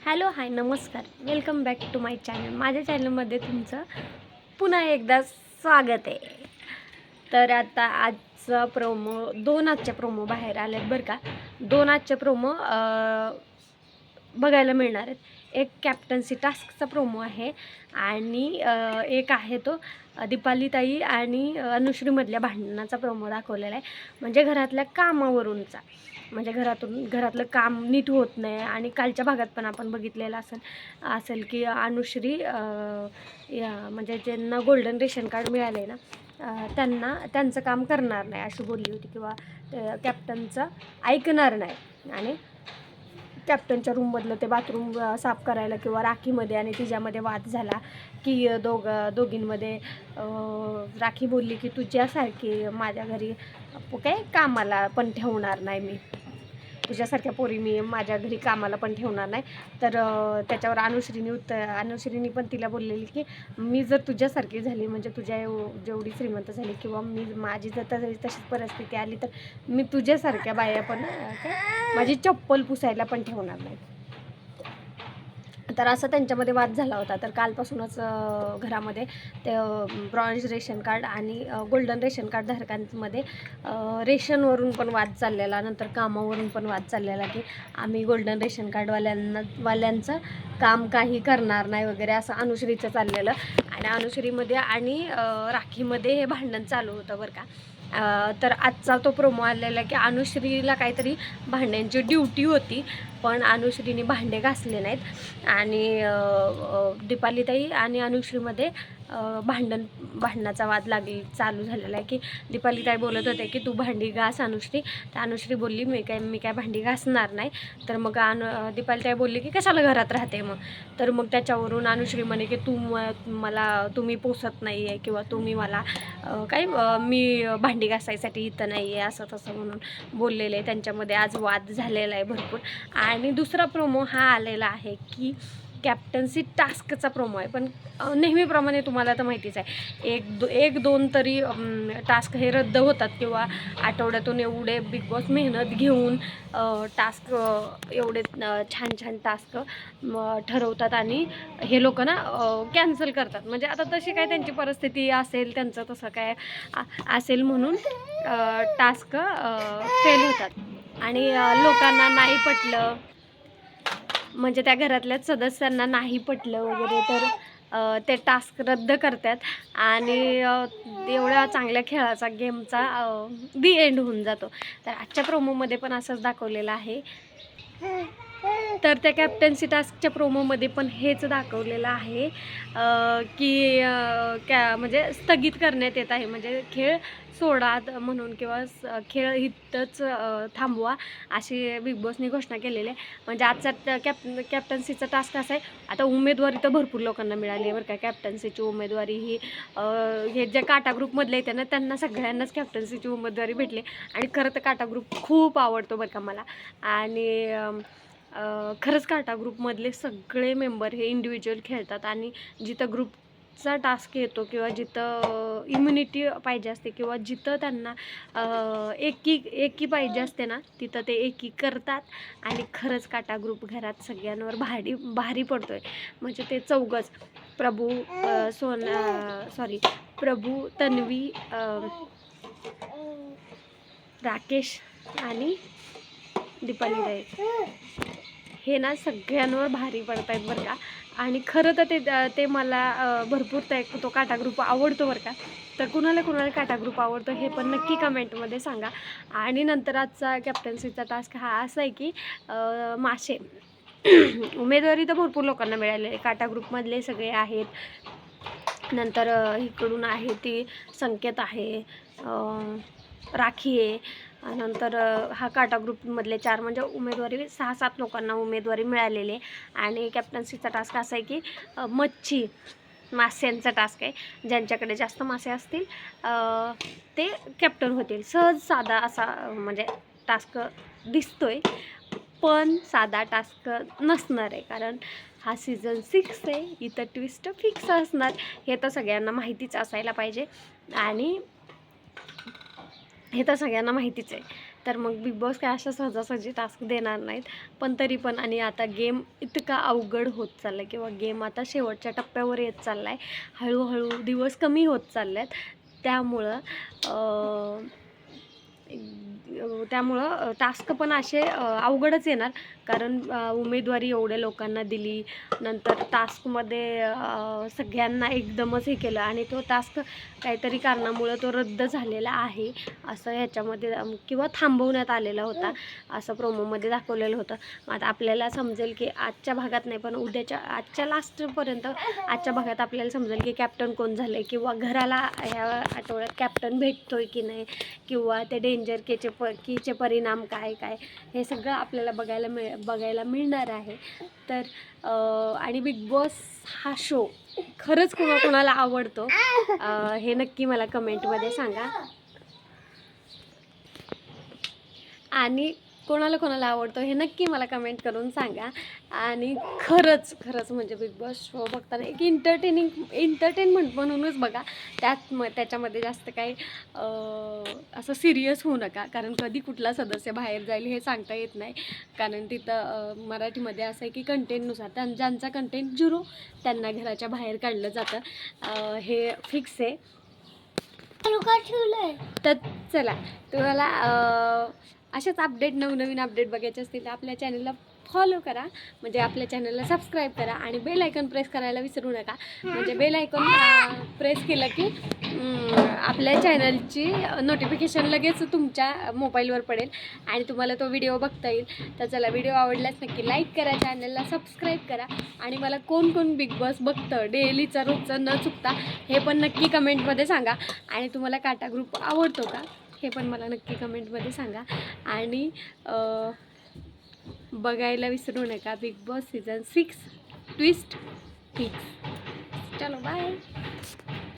Hello hi नमस्कार, welcome back to my channel. माझ्या चॅनलमध्ये तुमचं पुन्हा एकदा स्वागत आहे. तर आता आजचा आजच्या प्रोमो बाहेर आल्यात बरं का. दोन आजचे प्रोमो बघायला मिळणार आहेत. एक कॅप्टन्सी टास्कचा प्रोमो आहे आणि एक आहे तो दीपालीताई आणि अनुश्रीमधल्या भांडणाचा प्रोमो दाखवलेला आहे. म्हणजे घरातल्या कामावरूनचा, म्हणजे घरातलं काम नीट होत नाही. आणि कालच्या भागात पण आपण बघितलेलं असेल की अनुश्री म्हणजे ज्यांना गोल्डन रेशन कार्ड मिळालं आहे ना, त्यांचं काम करणार नाही अशी बोलली होती, किंवा कॅप्टनचं ऐकणार नाही. आणि कॅप्टनच्या रूममधलं ते बाथरूम साफ करायला किंवा राखीमध्ये आणि तिच्यामध्ये वाद झाला की दोघींमध्ये राखी बोलली की तुझ्यासारखी माझ्या घरी काय कामाला पण ठेवणार नाही, मी तुझ्यासारख्या पोरी मी माझ्या घरी कामाला पण ठेवणार नाही. तर त्याच्यावर अनुश्रीनी पण तिला बोललेली की मी जर तुझ्यासारखी झाली, म्हणजे तुझ्या जेवढी श्रीमंत झाली किंवा माझी जर तशी परिस्थिती आली, तर मी तुझ्यासारख्या बाया पण माझी चप्पल पुसायला पण ठेवणार नाही. तर असं त्यांच्यामध्ये वाद झाला होता. तर कालपासूनच घरामध्ये ते ब्रॉन्झ रेशन कार्ड आणि गोल्डन रेशन कार्ड धारकांमध्ये रेशनवरून पण वाद चाललेला, नंतर कामावरून पण वाद चाललेला की आम्ही गोल्डन रेशन कार्डवाल्यांचं काम काही करणार नाही वगैरे, असं अनुश्रीचं चाललेलं. आणि अनुश्रीमध्ये आणि राखीमध्ये हे भांडण चालू होतं बरं का. तर आजचा तो प्रोमो आलेला की अनुश्रीला काहीतरी भांड्यांची ड्युटी होती, पण अनुश्रीने भांडे घासले नाहीत. आणि दीपालीताई आणि अनुश्रीमध्ये भांडणाचा वाद चालू झालेला आहे की दीपालीताई बोलत होते की तू भांडी घास अनुश्री. तर अनुश्री बोलली मी काय भांडी घासणार नाही. तर मग दीपालीताई बोलली की कशाला घरात राहते मग. तर मग त्याच्यावरून अनुश्री म्हणे की तुम्ही पोसत नाही आहे, किंवा तुम्ही मला मी भांडी घासायसाठी इथं नाही आहे, असं तसं म्हणून बोललेलं आहे. त्यांच्यामध्ये आज वाद झालेला आहे भरपूर. आणि दुसरा प्रोमो हा आलेला आहे की कॅप्टन्सी टास्कचा प्रोमो आहे. पण नेहमीप्रमाणे तुम्हाला तर माहितीच आहे, एक दोन तरी टास्क हे रद्द होतात, किंवा आठवड्यातून एवढे बिग बॉस मेहनत घेऊन टास्क एवढे छान टास्क ठरवतात आणि हे लोक ना कॅन्सल करतात. म्हणजे आता तशी काय त्यांची परिस्थिती असेल, त्यांचं तसं काय असेल म्हणून टास्क फेल होतात. आणि लोकांना नाही पटलं, म्हणजे त्या घरातल्याच सदस्यांना नाही पटलं वगैरे, तर ते टास्क रद्द करतात. आणि एवढ्या चांगल्या खेळाचा गेमचा दी एंड होऊन जातो. तर आजच्या प्रोमोमध्ये पण असंच दाखवलेलं आहे. तर त्या कॅप्टन्सी टास्कच्या प्रोमोमध्ये पण हेच दाखवलेलं आहे की म्हणजे स्थगित करण्यात येत आहे, म्हणजे खेळ सोडा म्हणून, किंवा खेळ इथंच थांबवा अशी बिग बॉसनी घोषणा केलेली आहे. म्हणजे आजचा कॅप्टन्सीचा टास्क असा आहे. आता उमेदवारी तर भरपूर लोकांना मिळाली आहे बरं का. कॅप्टन्सीची उमेदवारी ही हे जे काटा ग्रुपमधले येते ना, त्यांना सगळ्यांनाच कॅप्टन्सीची उमेदवारी भेटली. आणि खरं तर काटा ग्रुप खूप आवडतो बरं का मला. आणि खरंच काटा ग्रुपमधले सगळे मेंबर हे इंडिव्हिज्युअल खेळतात. आणि जिथं ग्रुपचा टास्क येतो, किंवा जिथं इम्युनिटी पाहिजे असते, किंवा जिथं त्यांना एकी पाहिजे असते ना, तिथं ते एकी करतात. आणि खरंच काटा ग्रुप घरात सगळ्यांवर भारी पडतोय. म्हणजे ते चौघच प्रभू, तन्वी, राकेश आणि दीपालीताई हे ना सगळ्यांवर भारी पडत आहेत बरं का. आणि खरं तर ते मला भरपूर तो काटा ग्रुप आवडतो बरं का. तर कुणाला काटा ग्रुप आवडतो हे पण नक्की कमेंटमध्ये सांगा. आणि नंतर आजचा कॅप्टन्सीचा टास्क हा असा आहे की मासे उमेदवारी तर भरपूर लोकांना मिळालेली आहे. काटा ग्रुपमधले सगळे आहेत. नंतर इकडून आहे ती संकेत आहे, राखी आहे. नंतर हा काटा ग्रुपमधले 4 म्हणजे उमेदवारी 6-7 लोकांना उमेदवारी मिळालेली आहे. आणि कॅप्टन्सीचा टास्क असा आहे की मास्यांचा टास्क आहे. ज्यांच्याकडे जास्त मासे असतील ते कॅप्टन होतील. सहज साधा असा म्हणजे टास्क दिसतोय, पण साधा टास्क नसणार आहे, कारण हा सीझन 6 आहे. इथं ट्विस्ट फिक्स असणार, हे तर सगळ्यांना माहितीच असायला पाहिजे. आणि हे तर सगळ्यांना माहितीच आहे. तर मग बिग बॉस काय अशा सहजासहजी टास्क देणार नाहीत. पण तरी पण, आणि आता गेम इतका अवघड होत चालला किंवा गेम आता शेवटच्या टप्प्यावर येत चालला आहे, हळूहळू दिवस कमी होत चालले आहेत. त्यामुळं टास्क पण असे अवघडच येणार, कारण उमेदवारी एवढ्या लोकांना दिली, नंतर टास्कमध्ये सगळ्यांना एकदमच हे केलं आणि तो टास्क काहीतरी कारणामुळं तो रद्द झालेला आहे असं ह्याच्यामध्ये किंवा थांबवण्यात आलेला होता असं प्रोमोमध्ये दाखवलेलं होतं. आता आपल्याला समजेल की आजच्या भागात नाही, पण आजच्या लास्टपर्यंत आजच्या भागात आपल्याला समजेल की कॅप्टन कोण झालं आहे, किंवा घराला ह्या आठवड्यात कॅप्टन भेटतोय की नाही, किंवा ते डेंजर कीचे परिणाम काय हे सगळं आपल्याला बघायला मिळणार आहे. तर आणि बिग बॉस हा शो खरंच कोणाला आवडतो हे नक्की मला कमेंटमध्ये सांगा, आणि कोणाला आवडतो हे नक्की मला कमेंट करून सांगा. आणि खरंच म्हणजे बिग बॉस शो बघताना एक एंटरटेनमेंट म्हणूनच बघा. त्याच्यामध्ये जास्त काही असं सिरियस होऊ नका, कारण कधी कुठला सदस्य बाहेर जाईल हे सांगता येत नाही. कारण तिथं मराठीमध्ये असं आहे की कंटेंटनुसार ज्यांचा कंटेंट 0 त्यांना घराच्या बाहेर काढलं जातं, हे फिक्स आहे. तर चला, तुम्हाला असेच नवनवीन अपडेट बघायचे असतील तर आपल्या चॅनलला फॉलो करा, म्हणजे आपल्या चॅनलला सबस्क्राईब करा आणि बेल आयकॉन प्रेस करायला विसरू नका. म्हणजे बेल आयकॉन प्रेस केलं की आपल्या चॅनलची नोटिफिकेशन लगेच तुमच्या मोबाईलवर पडेल आणि तुम्हाला तो व्हिडिओ बघता येईल. तर चला, व्हिडिओ आवडल्यास नक्की लाईक करा, चॅनलला सबस्क्राईब करा आणि मला कोण बिग बॉस बघतं डेलीचा रोजचं न चुकता हे पण नक्की कमेंटमध्ये सांगा. आणि तुम्हाला काटा ग्रुप आवडतो का हे पण मला नक्की कमेंटमध्ये सांगा. आणि बघायला विसरू नका big boss season 6 twist fix. चलो बाय.